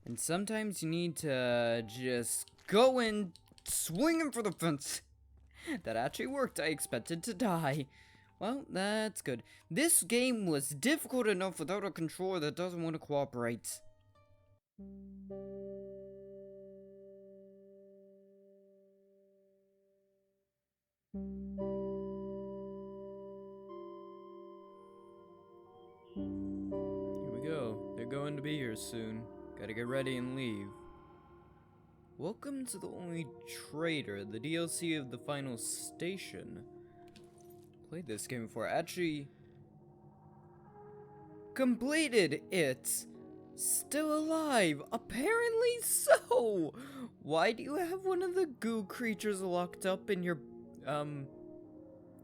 And sometimes you need to just go in swinging for the fence. That actually worked. I expected to die. Well, that's good. This game was difficult enough without a controller that doesn't want to cooperate. Here we go. They're going to be here soon. Gotta get ready and leave. Welcome to the only Traitor, the DLC of the final station. Played this game before. Actually completed it. Still alive. Apparently so. Why do you have one of the goo creatures locked up in your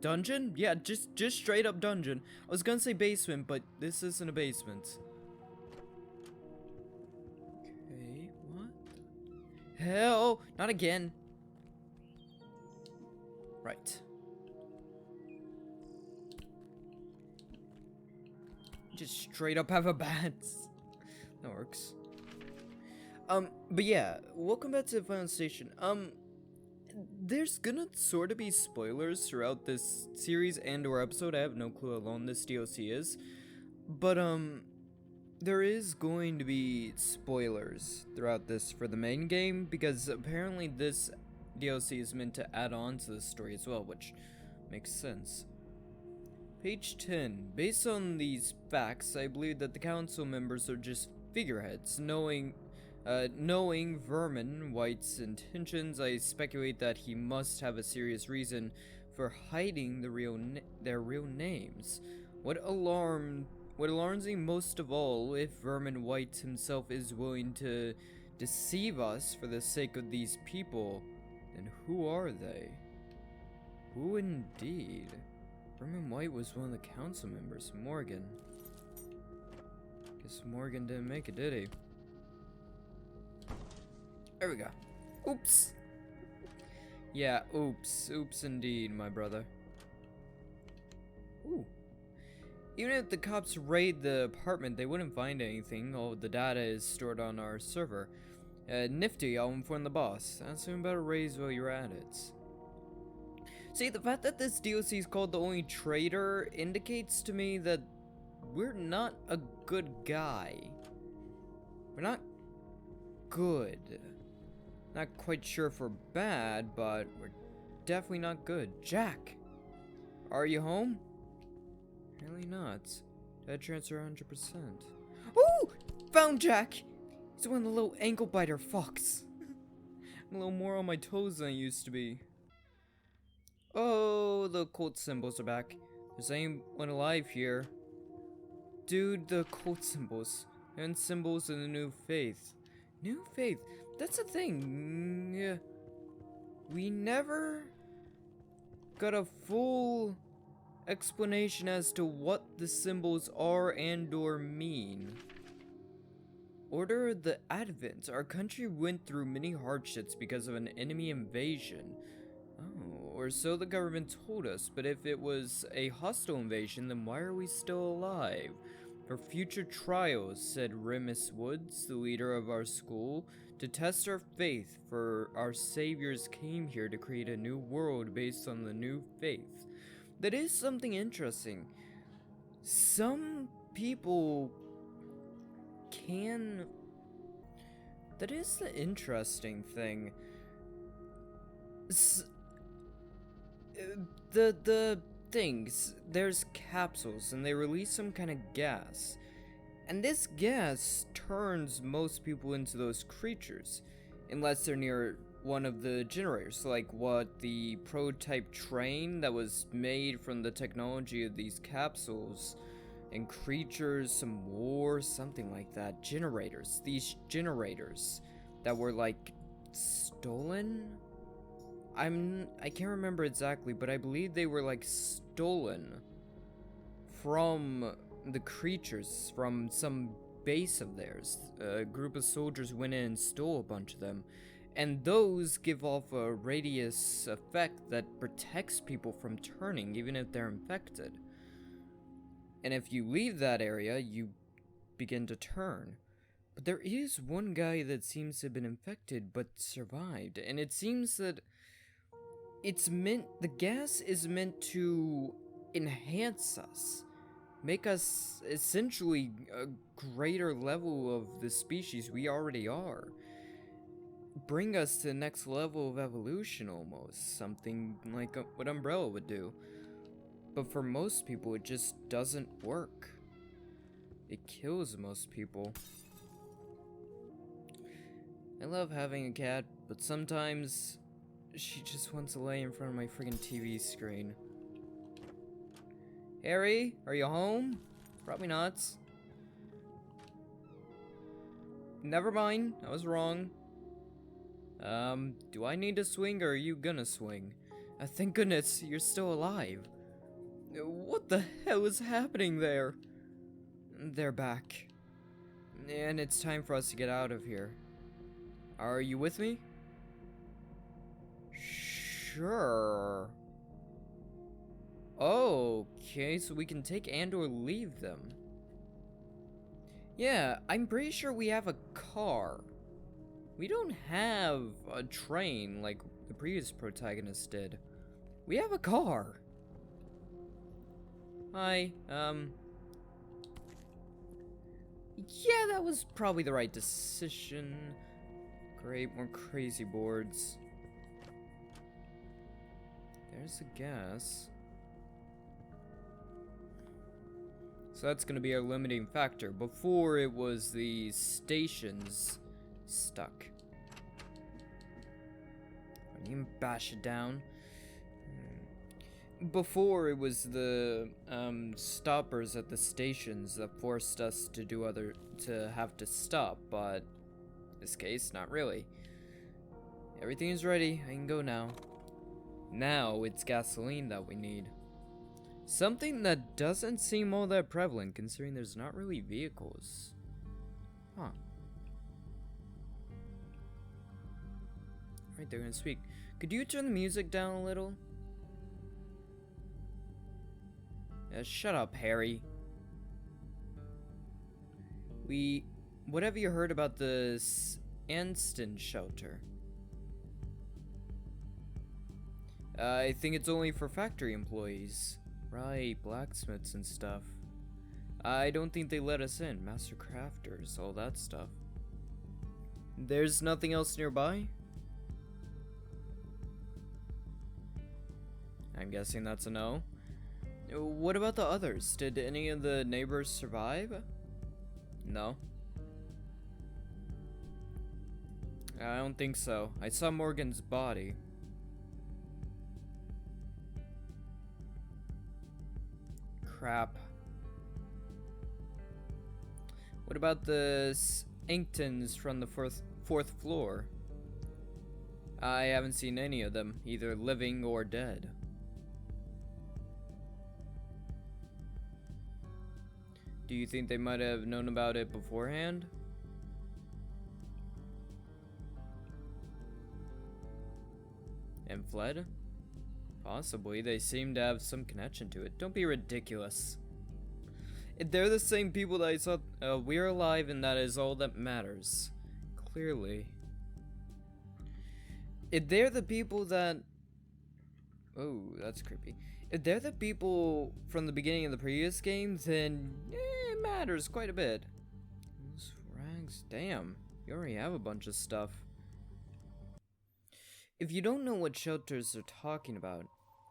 dungeon? Yeah, just straight up dungeon. I was gonna say basement, but this isn't a basement. Okay, what? Hell, not again. Right. Just straight up have a bats. That works. But yeah, welcome back to the final station. There's gonna sort of be spoilers throughout this series and or episode. I have no clue how long this DLC is. But, there is going to be spoilers throughout this for the main game, because apparently this DLC is meant to add on to the story as well, which makes sense. Page 10. Based on these facts, I believe that the council members are just figureheads. Knowing Vermin White's intentions, I speculate that he must have a serious reason for hiding their real names. What alarms me most of all, if Vermin White himself is willing to deceive us for the sake of these people, then who are they? Who indeed? Vermin White was one of the council members, Morgan. Guess Morgan didn't make it, did he? There we go. Oops. Yeah, oops. Oops indeed, my brother. Ooh. Even if the cops raid the apartment, they wouldn't find anything. All the data is stored on our server. Nifty, I'll inform the boss. Ask him about a raise while you're at it. See, the fact that this DLC is called The Only Traitor indicates to me that we're not a good guy. We're not good. Not quite sure if we're bad, but we're definitely not good. Jack! Are you home? Apparently not. Dead transfer 100%. Ooh! Found Jack! He's one of the little ankle biter fucks. I'm a little more on my toes than I used to be. Oh, the cult symbols are back. There's anyone alive here. Dude, the cult symbols. And symbols of the new faith. New faith? That's a thing. Yeah. We never got a full explanation as to what the symbols are and or mean. Order of the Advent. Our country went through many hardships because of an enemy invasion. Oh, or so the government told us, but if it was a hostile invasion, then why are we still alive? For future trials, said Remus Woods, the leader of our school, to test our faith, for our saviors came here to create a new world based on the new faith. That is something interesting. Some people can... That is the interesting thing. The things, there's capsules and they release some kind of gas. And this gas turns most people into those creatures, unless they're near one of the generators, like what the prototype train that was made from the technology of these capsules and creatures, some war, something like that. Generators, these generators that were like stolen. I can't remember exactly, but I believe they were like stolen from the creatures from some base of theirs. A group of soldiers went in and stole a bunch of them, and those give off a radius effect that protects people from turning even if they're infected. And if you leave that area, you begin to turn. But there is one guy that seems to have been infected but survived, and it seems that the gas is meant to enhance us, make us essentially a greater level of the species we already are. Bring us to the next level of evolution almost, something like what Umbrella would do. But for most people, it just doesn't work. It kills most people. I love having a cat, but sometimes she just wants to lay in front of my friggin' TV screen. Harry, are you home? Probably not. Never mind, I was wrong. Do I need to swing or are you gonna swing? Thank goodness you're still alive. What the hell is happening there? They're back. And it's time for us to get out of here. Are you with me? Sure. Okay, so we can take and or leave them. Yeah, I'm pretty sure we have a car. We don't have a train like the previous protagonist did. We have a car. Hi, yeah, that was probably the right decision. Great, more crazy boards. There's the gas. So that's gonna be our limiting factor. Before it was the stations stuck. I can bash it down. Before it was the stoppers at the stations that forced us to have to stop, but in this case, not really. Everything is ready. I can go now. Now it's gasoline that we need. Something that doesn't seem all that prevalent considering there's not really vehicles. Huh. Right, they're gonna speak. Could you turn the music down a little? Shut up, Harry. What have you heard about the Anston shelter? I think it's only for factory employees. Right, blacksmiths and stuff. I don't think they let us in. Master crafters, all that stuff. There's nothing else nearby? I'm guessing that's a no. What about the others? Did any of the neighbors survive? No. I don't think so. I saw Morgan's body. Crap. What about the Inktons from the fourth floor? I haven't seen any of them, either living or dead. Do you think they might have known about it beforehand? And fled? Possibly. They seem to have some connection to it. Don't be ridiculous. They're the same people that I saw. We're alive and that is all that matters. Clearly. If they're the people that... Oh, that's creepy. If they're the people from the beginning of the previous game, then it matters quite a bit. Those rags, damn. You already have a bunch of stuff. If you don't know what shelters they're talking about,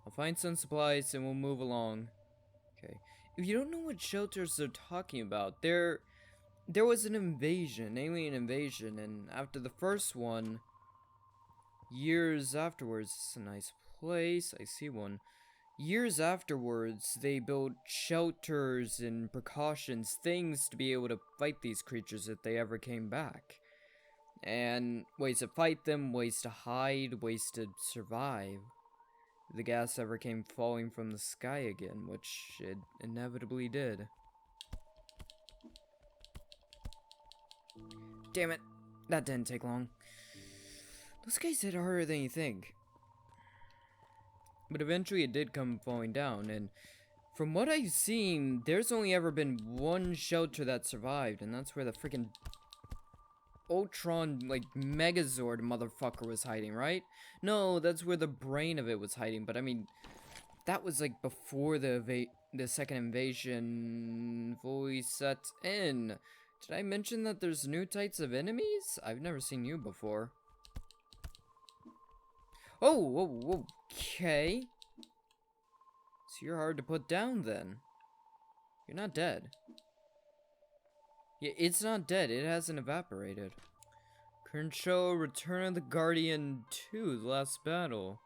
I'll find some supplies and we'll move along. Okay. If you don't know what shelters they're talking about, there was an invasion, alien invasion, and after the first one, years afterwards, it's a nice place, I see one. Years afterwards, they built shelters and precautions, things to be able to fight these creatures if they ever came back. And ways to fight them, ways to hide, ways to survive. If the gas ever came falling from the sky again, which it inevitably did. Damn it, that didn't take long. Those guys hit harder than you think. But eventually it did come falling down, and from what I've seen, there's only ever been one shelter that survived, and that's where the freaking Ultron, like, Megazord motherfucker was hiding, right? No, that's where the brain of it was hiding, but I mean, that was, like, before the second invasion fully set in. Did I mention that there's new types of enemies? I've never seen you before. Oh, okay. So you're hard to put down, then. You're not dead. Yeah, it's not dead. It hasn't evaporated. Current show, Return of the Guardian 2, the last battle.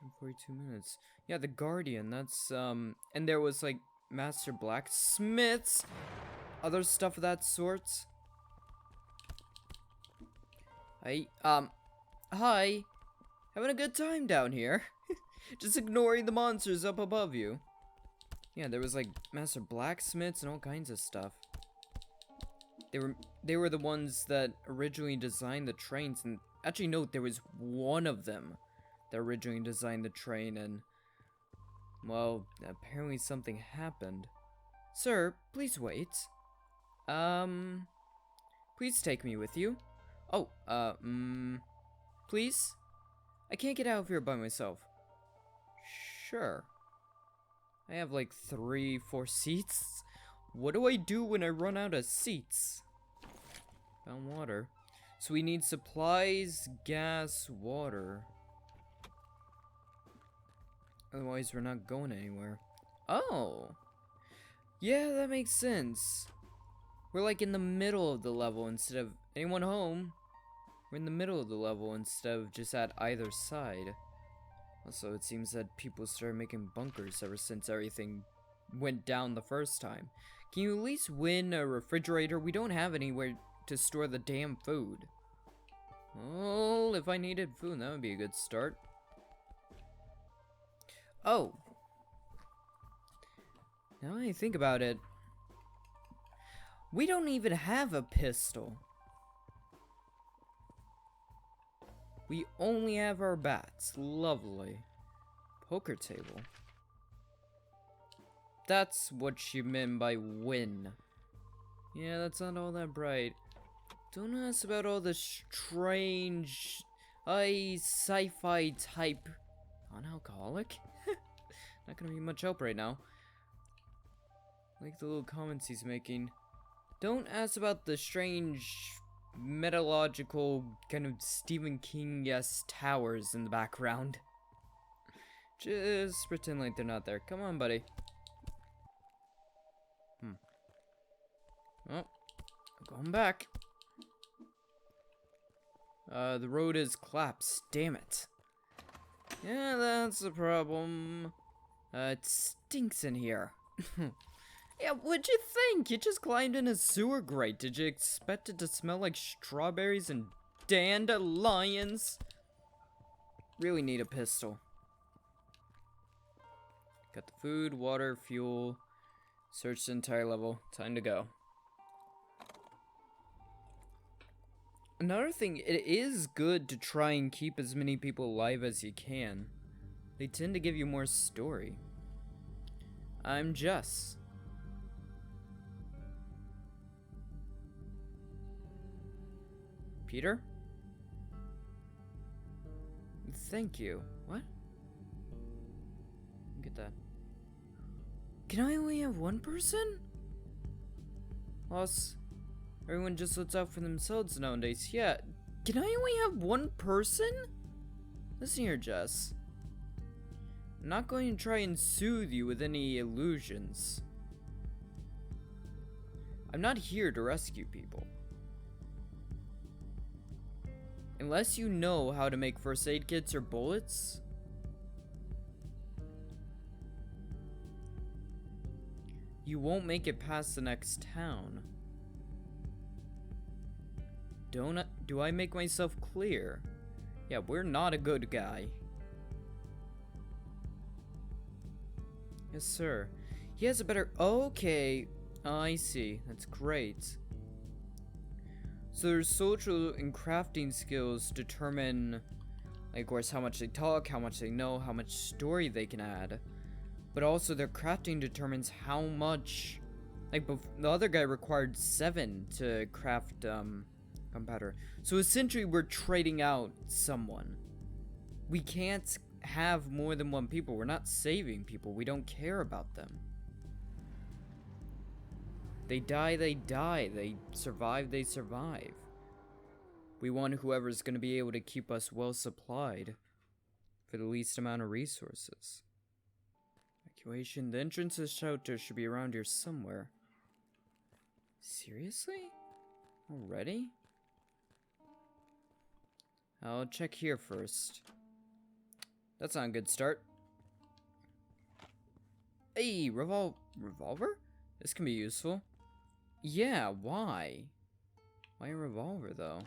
142 minutes. Yeah, the Guardian, that's, and there was, like, Master Blacksmiths, other stuff of that sort. Hi, having a good time down here. Just ignoring the monsters up above you. Yeah, there was, like, Master Blacksmiths and all kinds of stuff. They were the ones that originally designed the trains, and actually no, there was one of them that originally designed the train, and well, apparently something happened. Sir, please wait. Please take me with you. Oh, please? I can't get out of here by myself. Sure. I have like 3-4 seats. What do I do when I run out of seats? Found water. So we need supplies, gas, water. Otherwise, we're not going anywhere. Oh! Yeah, that makes sense. We're like in the middle of the level instead of anyone home. We're in the middle of the level instead of just at either side. Also, it seems that people started making bunkers ever since everything went down the first time. Can you at least win a refrigerator? We don't have anywhere to store the damn food. Well, if I needed food, that would be a good start. Oh. Now that I think about it, we don't even have a pistol. We only have our bats. Lovely. Poker table. That's what you meant by win. Yeah, that's not all that bright. Don't ask about all the strange, sci-fi type. Non-alcoholic? Not gonna be much help right now. Like the little comments he's making. Don't ask about the strange, metalogical, kind of Stephen King-esque towers in the background. Just pretend like they're not there. Come on, buddy. Oh, I'm going back. The road is collapsed. Damn it. Yeah, that's the problem. It stinks in here. Yeah, what'd you think? You just climbed in a sewer grate. Did you expect it to smell like strawberries and dandelions? Really need a pistol. Got the food, water, fuel. Search the entire level. Time to go. Another thing, it is good to try and keep as many people alive as you can. They tend to give you more story. I'm Jess. Peter? Thank you. What? Get that. Can I only have one person? Boss, everyone just looks out for themselves nowadays. Yeah, can I only have one person? Listen here, Jess. I'm not going to try and soothe you with any illusions. I'm not here to rescue people. Unless you know how to make first aid kits or bullets, you won't make it past the next town. Do I make myself clear? Yeah, we're not a good guy. Yes, sir. He has a better... Okay. I see. That's great. So their social and crafting skills determine, like, of course, how much they talk, how much they know, how much story they can add. But also their crafting determines how much, like, the other guy required 7 to craft, competitor. So essentially, we're trading out someone. We can't have more than one people. We're not saving people. We don't care about them. They die, they die. They survive, they survive. We want whoever's going to be able to keep us well supplied for the least amount of resources. Evacuation. The entrance to the shelter should be around here somewhere. Seriously? Already? I'll check here first. That's not a good start. Hey, revolver? This can be useful. Yeah, why? Why a revolver, though?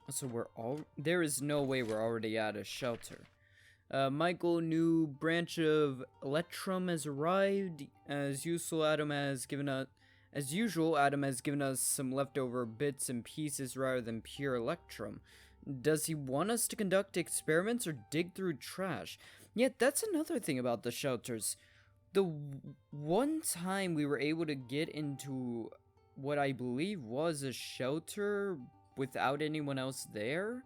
So there is no way we're already at a shelter. Michael, new branch of Electrum has arrived. As usual, Adam has given us some leftover bits and pieces rather than pure Electrum. Does he want us to conduct experiments or dig through trash? Yet that's another thing about the shelters. The one time we were able to get into what I believe was a shelter without anyone else there,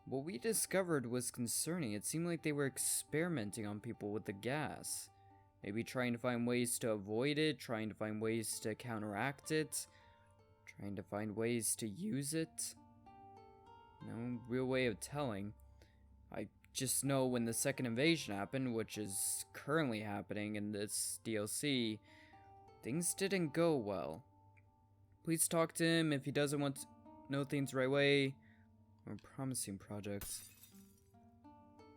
what we discovered was concerning. It seemed like they were experimenting on people with the gas. Maybe trying to find ways to avoid it, trying to find ways to counteract it, trying to find ways to use it. No real way of telling. I just know when the second invasion happened, which is currently happening in this DLC, things didn't go well. Please talk to him if he doesn't want to know things the right way. We're promising projects.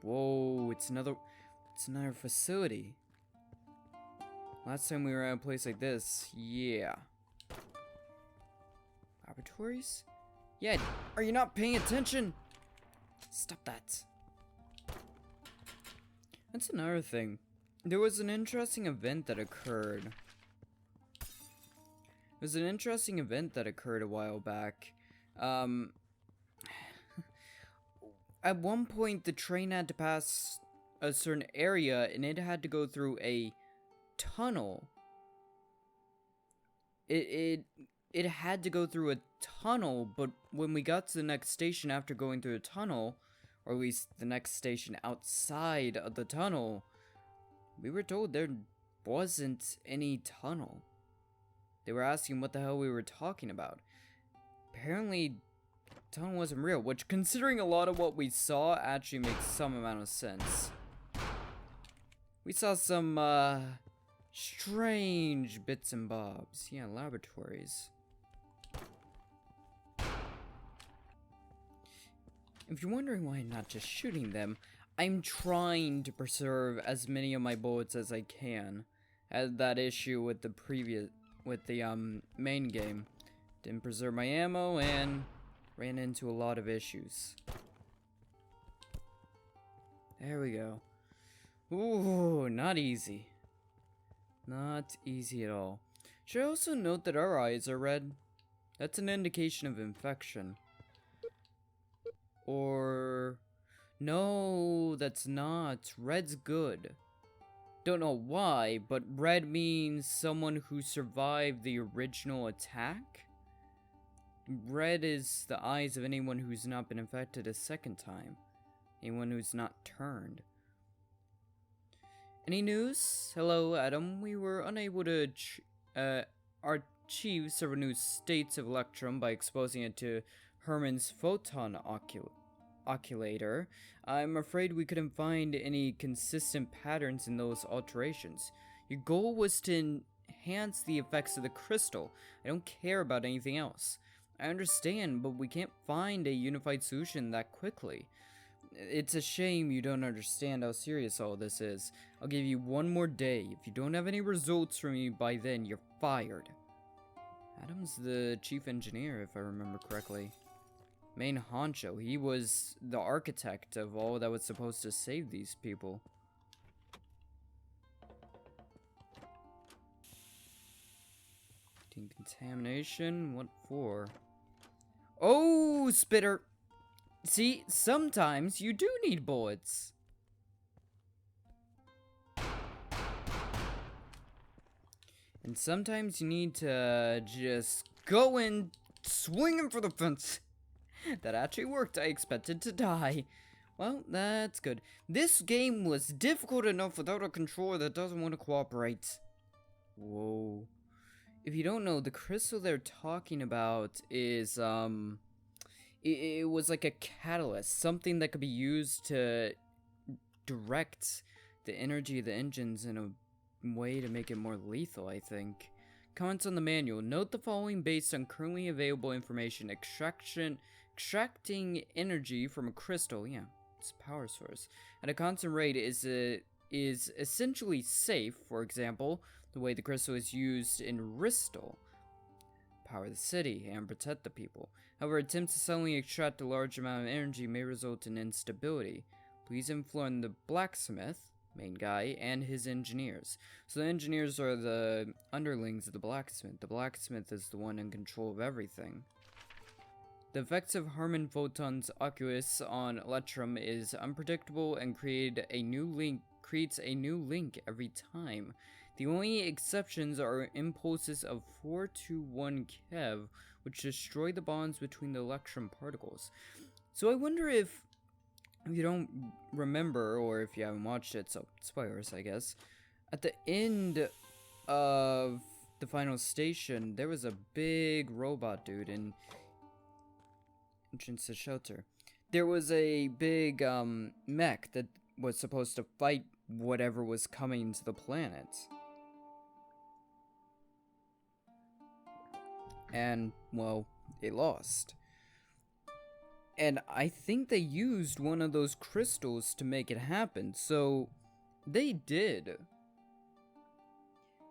Whoa, it's another facility. Last time we were at a place like this, yeah. Laboratories? Yeah, are you not paying attention? Stop that. That's another thing. There was an interesting event that occurred. A while back. At one point, the train had to pass a certain area, and it had to go through a tunnel. It had to go through a tunnel, but when we got to the next station after going through the tunnel, or at least the next station outside of the tunnel, we were told there wasn't any tunnel. They were asking what the hell we were talking about. Apparently, the tunnel wasn't real, which, considering a lot of what we saw, actually makes some amount of sense. We saw some, strange bits and bobs. Yeah, laboratories. If you're wondering why I'm not just shooting them, I'm trying to preserve as many of my bullets as I can. I had that issue with the main game. Didn't preserve my ammo and ran into a lot of issues. There we go. Ooh, not easy. Not easy at all. Should I also note that our eyes are red? That's an indication of infection. Or... no, that's not. Red's good. Don't know why, but red means someone who survived the original attack? Red is the eyes of anyone who's not been infected a second time. Anyone who's not turned. Any news? Hello, Adam. We were unable to achieve several new states of Electrum by exposing it to Herman's photon oculator. I'm afraid we couldn't find any consistent patterns in those alterations. Your goal was to enhance the effects of the crystal. I don't care about anything else. I understand, but we can't find a unified solution that quickly. It's a shame you don't understand how serious all this is. I'll give you one more day. If you don't have any results from me by then, you're fired. Adam's the chief engineer, if I remember correctly. Main honcho. He was the architect of all that was supposed to save these people. Decontamination? What for? Oh, spitter! See, sometimes you do need bullets. And sometimes you need to just going swinging for the fence. That actually worked. I expected to die. Well, that's good. This game was difficult enough without a controller that doesn't want to cooperate. Whoa. If you don't know, the crystal they're talking about is, it was like a catalyst. Something that could be used to direct the energy of the engines in a way to make it more lethal, I think. Comments on the manual. Note the following based on currently available information. Extracting energy from a crystal, yeah, it's a power source, at a constant rate is essentially safe. For example, the way the crystal is used in Ristal. Power the city and protect the people. However, attempts to suddenly extract a large amount of energy may result in instability. Please inform the blacksmith, main guy, and his engineers. So the engineers are the underlings of the blacksmith. The blacksmith is the one in control of everything. The effects of Harman Photon's Oculus on Electrum is unpredictable and creates a new link every time. The only exceptions are impulses of 421 keV, which destroy the bonds between the Electrum particles. So I wonder if you don't remember, or if you haven't watched it, so spoilers, I guess. At the end of the final station, there was a big robot dude in entrance to shelter. There was a big mech that was supposed to fight whatever was coming to the planet. And, well, it lost. And I think they used one of those crystals to make it happen, so they did.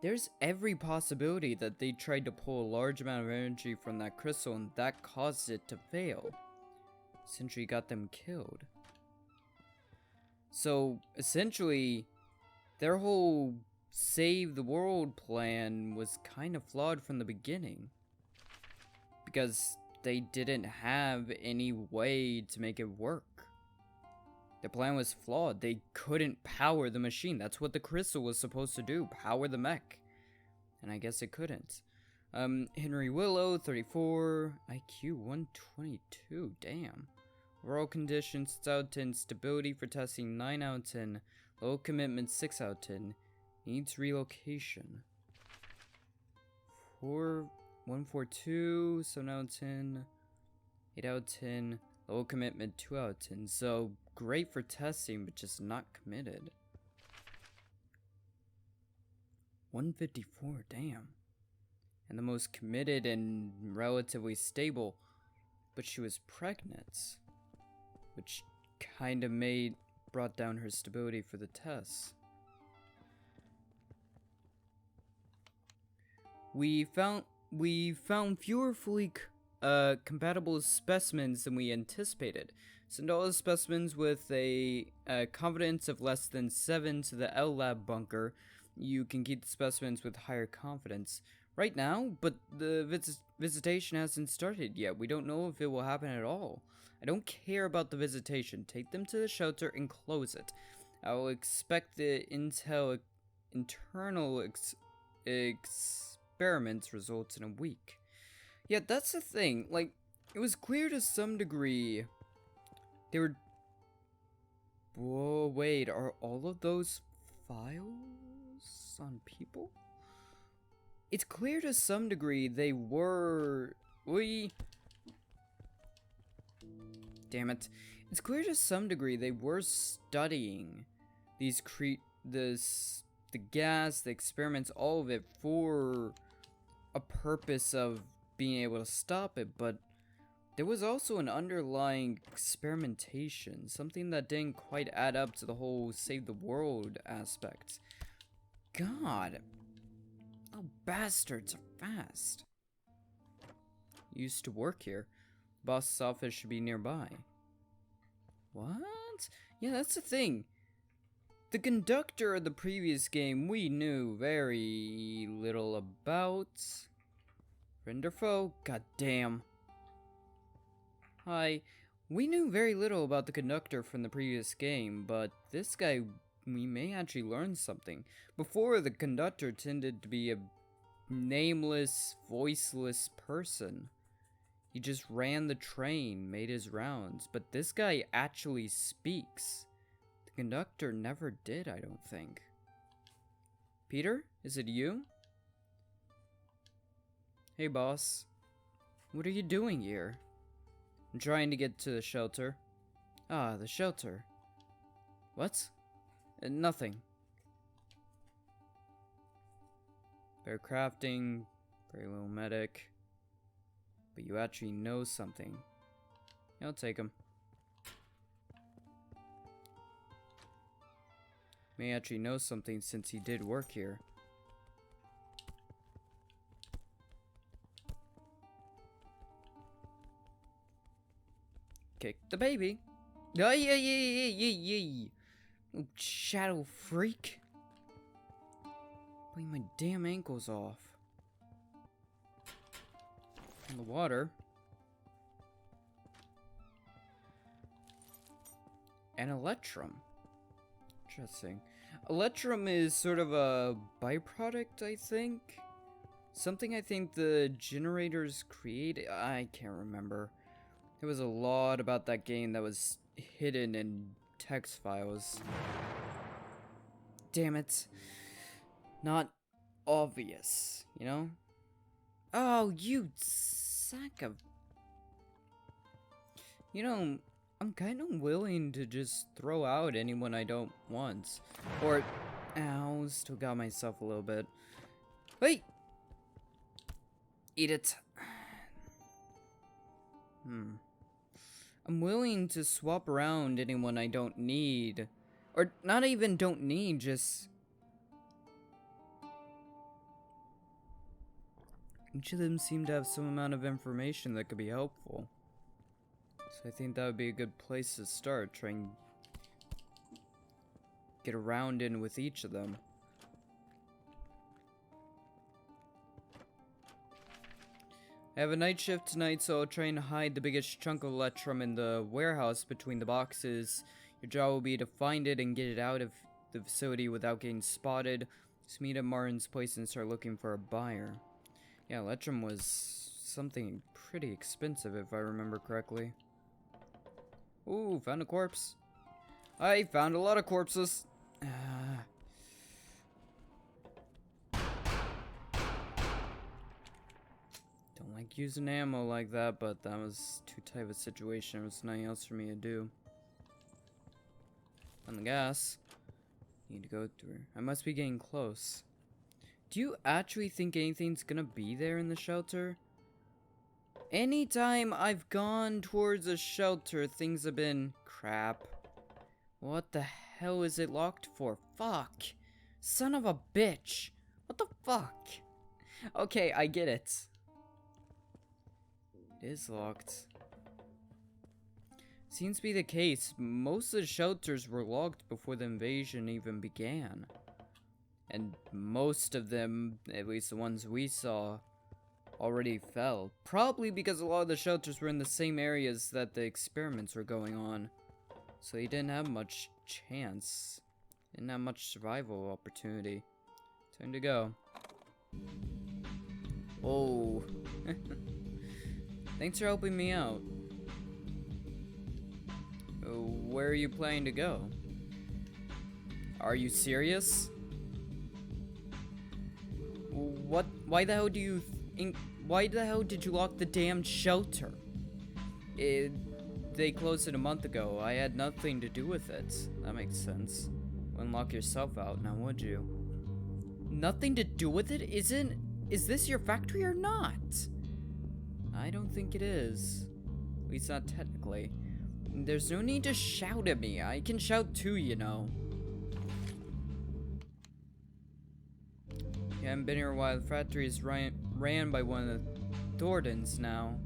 There's every possibility that they tried to pull a large amount of energy from that crystal and that caused it to fail. Essentially got them killed. So, essentially, their whole save the world plan was kind of flawed from the beginning. Because they didn't have any way to make it work. The plan was flawed. They couldn't power the machine. That's what the crystal was supposed to do, power the mech. And I guess it couldn't. Henry Willow, 34, IQ 122, damn. Overall conditions, 6 out of 10, stability for testing, 9 out of 10, low commitment, 6 out of 10, needs relocation. 142, 7 out of 10, 8 out of 10, low commitment, 2 out of 10, so great for testing, but just not committed. 154, damn. And the most committed and relatively stable, but she was pregnant, which kind of brought down her stability for the tests. We found fewer fully compatible specimens than we anticipated. Send all the specimens with a confidence of less than 7 to the L Lab bunker. You can keep the specimens with higher confidence right now, but the visitation hasn't started yet. We don't know if it will happen at all. I don't care about the visitation. Take them to the shelter and close it. I will expect the internal experiments results in a week. Yeah, that's the thing. Like, it was clear to some degree they were... Whoa, wait, are all of those files on people? It's clear to some degree they were... Damn it. It's clear to some degree they were studying these the gas, the experiments, all of it for a purpose of being able to stop it, but there was also an underlying experimentation, something that didn't quite add up to the whole save the world aspect. God. Oh, bastards are fast. Used to work here. Boss's office should be nearby. What? Yeah, that's the thing. The conductor of the previous game we knew very little about. Friend or foe? Goddamn. Hi. We knew very little about the conductor from the previous game, but this guy, we may actually learn something. Before, the conductor tended to be a nameless, voiceless person. He just ran the train, made his rounds, but this guy actually speaks. The conductor never did, I don't think. Peter, is it you? Hey, boss. What are you doing here? I'm trying to get to the shelter. Ah, the shelter. What? Nothing. Better crafting, very little medic. But you actually know something. Yeah, I'll take him. May actually know something since he did work here. Kick the baby. Oh, yeah. Oh, shadow freak. Putting my damn ankles off. In the water. An electrum. Interesting. Electrum is sort of a byproduct, I think. Something I think the generators created. I can't remember. There was a lot about that game that was hidden in text files. Damn it. Not obvious, you know? Oh, you sack of... You know, I'm kind of willing to just throw out anyone I don't want. Or... Ow, still got myself a little bit. Wait! Eat it. I'm willing to swap around anyone I don't need. Or not even don't need, just... Each of them seem to have some amount of information that could be helpful. So I think that would be a good place to start, trying to get around in with each of them. I have a night shift tonight, so I'll try and hide the biggest chunk of electrum in the warehouse between the boxes. Your job will be to find it and get it out of the facility without getting spotted. Just meet at Martin's place and start looking for a buyer. Yeah, electrum was something pretty expensive if I remember correctly. Ooh, found a corpse. I found a lot of corpses. Don't like using ammo like that, but that was too tight of a situation. There was nothing else for me to do. On the gas. Need to go through. I must be getting close. Do you actually think anything's gonna be there in the shelter? Anytime I've gone towards a shelter, things have been crap. What the hell is it locked for? Fuck. Son of a bitch. What the fuck? Okay, I get it. It is locked. Seems to be the case. Most of the shelters were locked before the invasion even began. And most of them, at least the ones we saw, already fell. Probably because a lot of the shelters were in the same areas that the experiments were going on. So they didn't have much chance. Didn't have much survival opportunity. Time to go. Oh. Thanks for helping me out. Where are you planning to go? Are you serious? What? Why the hell do you why the hell did you lock the damn shelter? They closed it a month ago. I had nothing to do with it. That makes sense. Wouldn't lock yourself out now, would you? Nothing to do with it? Is this your factory or not? I don't think it is. At least not technically. There's no need to shout at me. I can shout too, you know. I haven't been here a while. The factory is ran by one of the Thorntons now.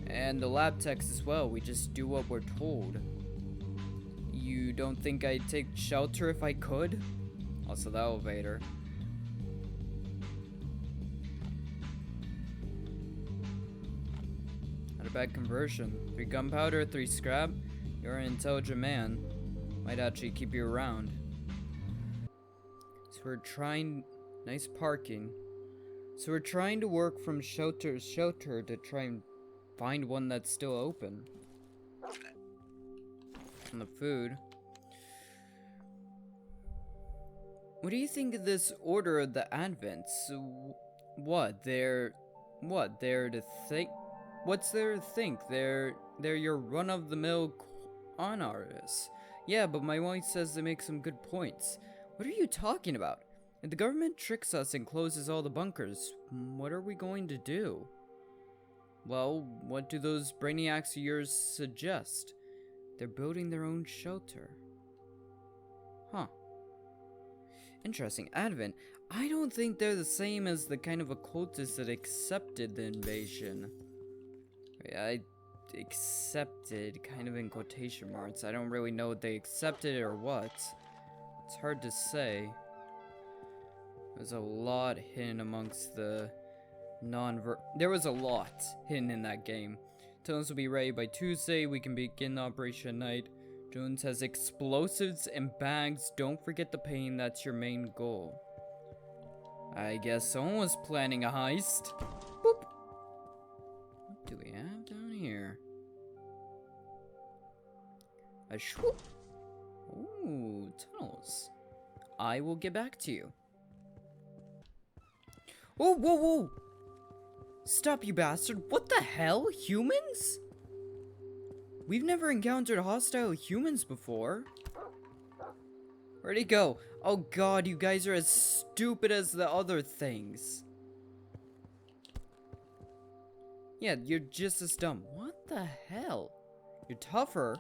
And the lab techs as well. We just do what we're told. You don't think I'd take shelter if I could? Also the elevator. Not a bad conversion. 3 gunpowder, 3 scrap. You're an intelligent man. Might actually keep you around. So we're trying... Nice parking. So we're trying to work from shelter to shelter to try and find one that's still open. And the food. What do you think of this order of the Advents? What they're to think? What's there to think? They're your run-of-the-mill con artists. Yeah, but my wife says they make some good points. What are you talking about? If the government tricks us and closes all the bunkers, what are we going to do? Well, what do those brainiacs of yours suggest? They're building their own shelter. Huh. Interesting. Advent. I don't think they're the same as the kind of occultists that accepted the invasion. I accepted, kind of in quotation marks. I don't really know if they accepted it or what. It's hard to say. There's a lot hidden amongst the there was a lot hidden in that game. Tunnels will be ready by Tuesday. We can begin the operation at night. Jones has explosives and bags. Don't forget the pain. That's your main goal. I guess someone was planning a heist. Boop. What do we have down here? A swoop. Ooh, tunnels. I will get back to you. Oh, whoa, whoa! Stop, you bastard. What the hell? Humans? We've never encountered hostile humans before. Where'd he go? Oh god, you guys are as stupid as the other things. Yeah, you're just as dumb. What the hell? You're tougher.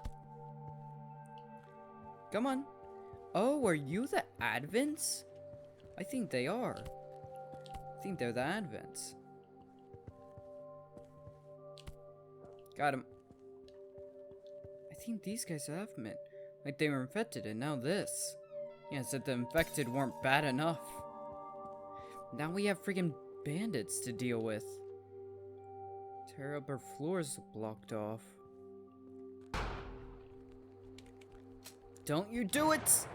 Come on. Oh, are you the Advents? I think they are. I think they're the Advents. Got him. I think these guys have met. Like they were infected and now this. Yeah, said the infected weren't bad enough. Now we have freaking bandits to deal with. Tear up our floors blocked off. Don't you do it!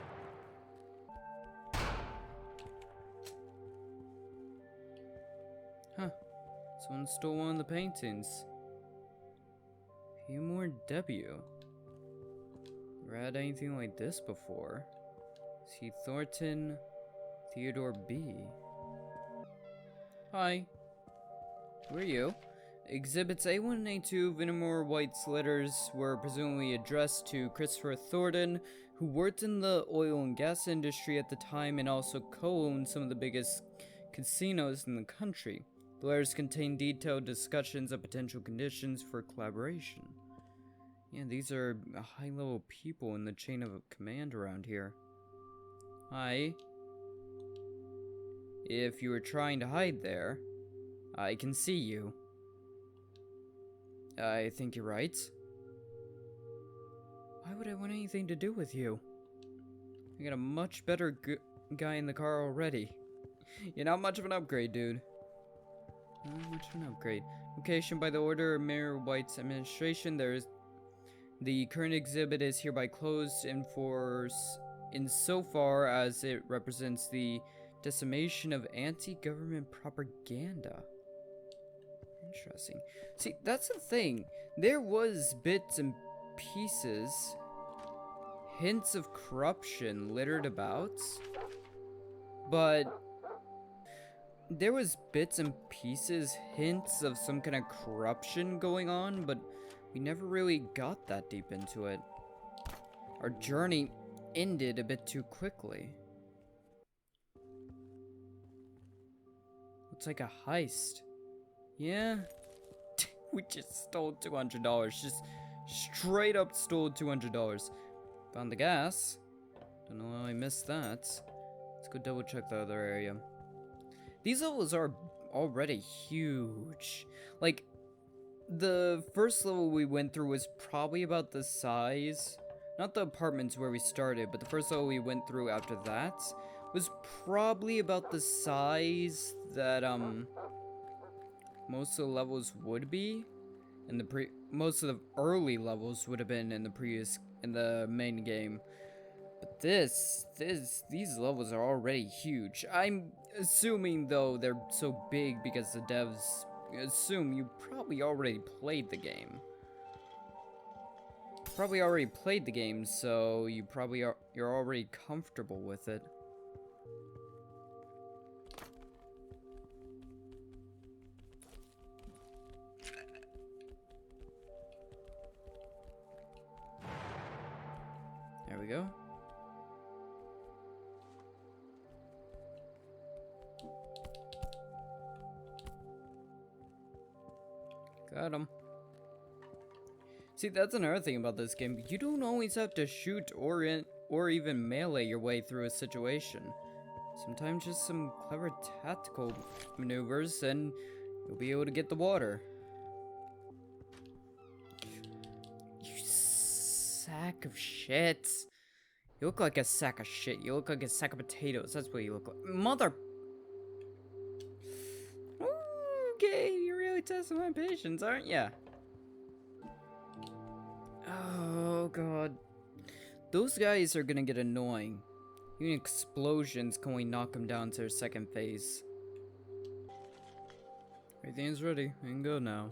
Huh. Someone stole one of the paintings. Humor W. Never had anything like this before. C. Thornton, Theodore B. Hi. Who are you? Exhibits A1 and A2 Vinamore White's letters were presumably addressed to Christopher Thornton, who worked in the oil and gas industry at the time and also co-owned some of the biggest casinos in the country. The letters contain detailed discussions of potential conditions for collaboration. Yeah, these are high-level people in the chain of command around here. Hi. If you were trying to hide there, I can see you. I think you're right. Why would I want anything to do with you? I got a much better guy in the car already. You're not much of an upgrade, dude. Not much of an upgrade. Location by the order of Mayor White's administration. The current exhibit is hereby closed insofar as it represents the decimation of anti-government propaganda. Interesting. See, that's the thing. There was bits and pieces, hints of corruption littered about, but there was bits and pieces, hints of some kind of corruption going on, but we never really got that deep into it. Our journey ended a bit too quickly. Looks like a heist. Yeah. We just stole $200. Just straight up stole $200. Found the gas. Don't know how I missed that. Let's go double check the other area. These levels are already huge. Like, the first level we went through was probably about the size, not the apartments where we started, but the first level we went through after that was probably about the size that, most of the levels would be, and most of the early levels would have been in the main game. But these levels are already huge. I'm assuming, though, they're so big because the devs assume you probably already played the game. Probably already played the game, so you're already comfortable with it. There we go. Got him. See, that's another thing about this game. You don't always have to shoot or even melee your way through a situation. Sometimes just some clever tactical maneuvers and you'll be able to get the water. You sack of shit. You look like a sack of shit. You look like a sack of potatoes. That's what you look like. Mother... Okay, you're really testing my patience, aren't ya? Oh god. Those guys are gonna get annoying. Even explosions can only knock them down to their second phase. Everything's ready. We can go now.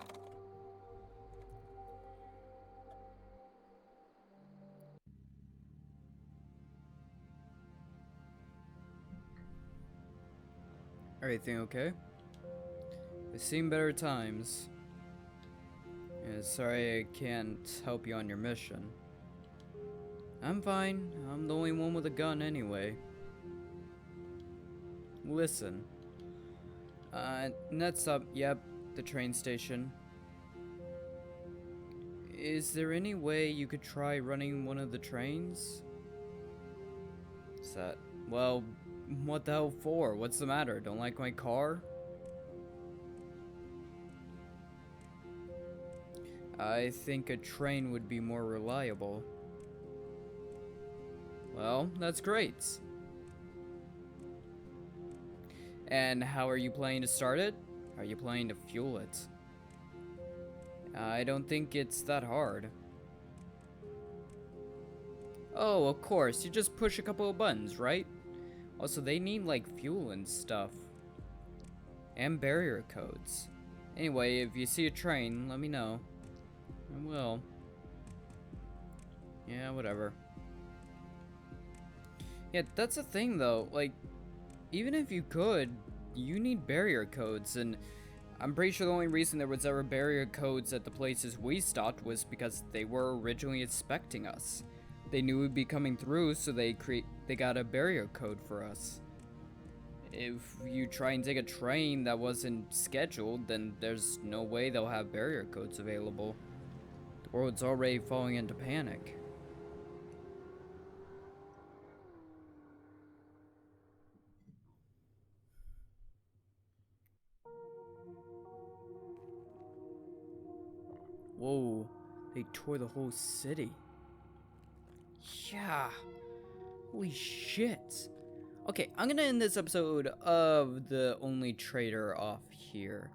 Everything okay? I've seen better times. Yeah, sorry I can't help you on your mission. I'm fine. I'm the only one with a gun anyway. Listen. Next up, yep, the train station. Is there any way you could try running one of the trains? Is that... Well, what the hell for? What's the matter? Don't like my car? I think a train would be more reliable. Well, that's great. And how are you planning to start it? Are you planning to fuel it? I don't think it's that hard. Oh, of course, you just push a couple of buttons, right? Also, they need like fuel and stuff. And barrier codes. Anyway, if you see a train, let me know. I will. Yeah, whatever. Yeah, that's the thing though, like, even if you could, you need barrier codes, and I'm pretty sure the only reason there was ever barrier codes at the places we stopped was because they were originally expecting us. They knew we'd be coming through, so they got a barrier code for us. If you try and take a train that wasn't scheduled, then there's no way they'll have barrier codes available. The world's already falling into panic. Whoa, they tore the whole city. Yeah. Holy shit. Okay, I'm gonna end this episode of The Only Traitor off here.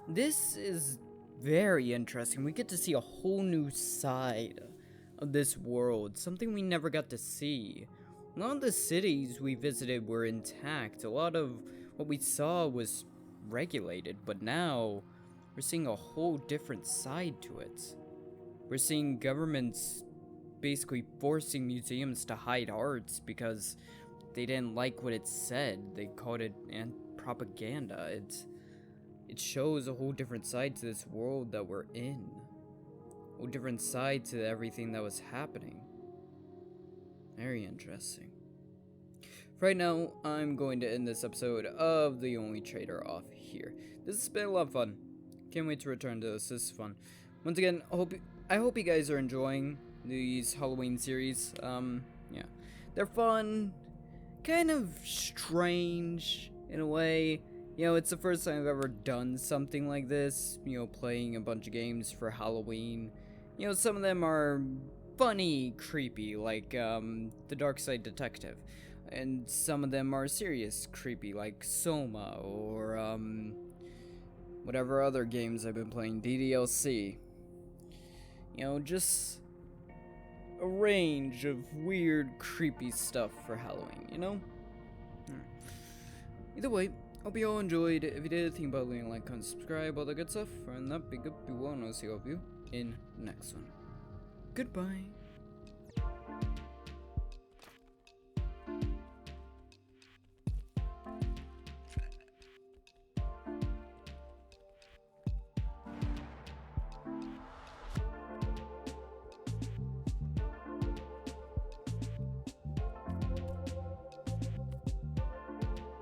This is very interesting. We get to see a whole new side of this world, something we never got to see. A lot of the cities we visited were intact. A lot of what we saw was regulated, but now we're seeing a whole different side to it. We're seeing governments basically forcing museums to hide arts because they didn't like what it said. They called it propaganda. It shows a whole different side to this world that we're in. A whole different side to everything that was happening. Very interesting. For right now, I'm going to end this episode of The Only Traitor off here. This has been a lot of fun. Can't wait to return to this. This is fun. Once again, I hope you guys are enjoying these Halloween series. Yeah. They're fun. Kind of strange in a way. You know, it's the first time I've ever done something like this. You know, playing a bunch of games for Halloween. You know, some of them are funny, creepy, like The Dark Side Detective. And some of them are serious, creepy, like Soma, or whatever other games I've been playing, DDLC. You know, just a range of weird, creepy stuff for Halloween, you know? Either way, hope you all enjoyed. If you did, think about leaving a like, comment, subscribe, all that good stuff. And that be good, be well, and I'll see all of you in the next one. Goodbye.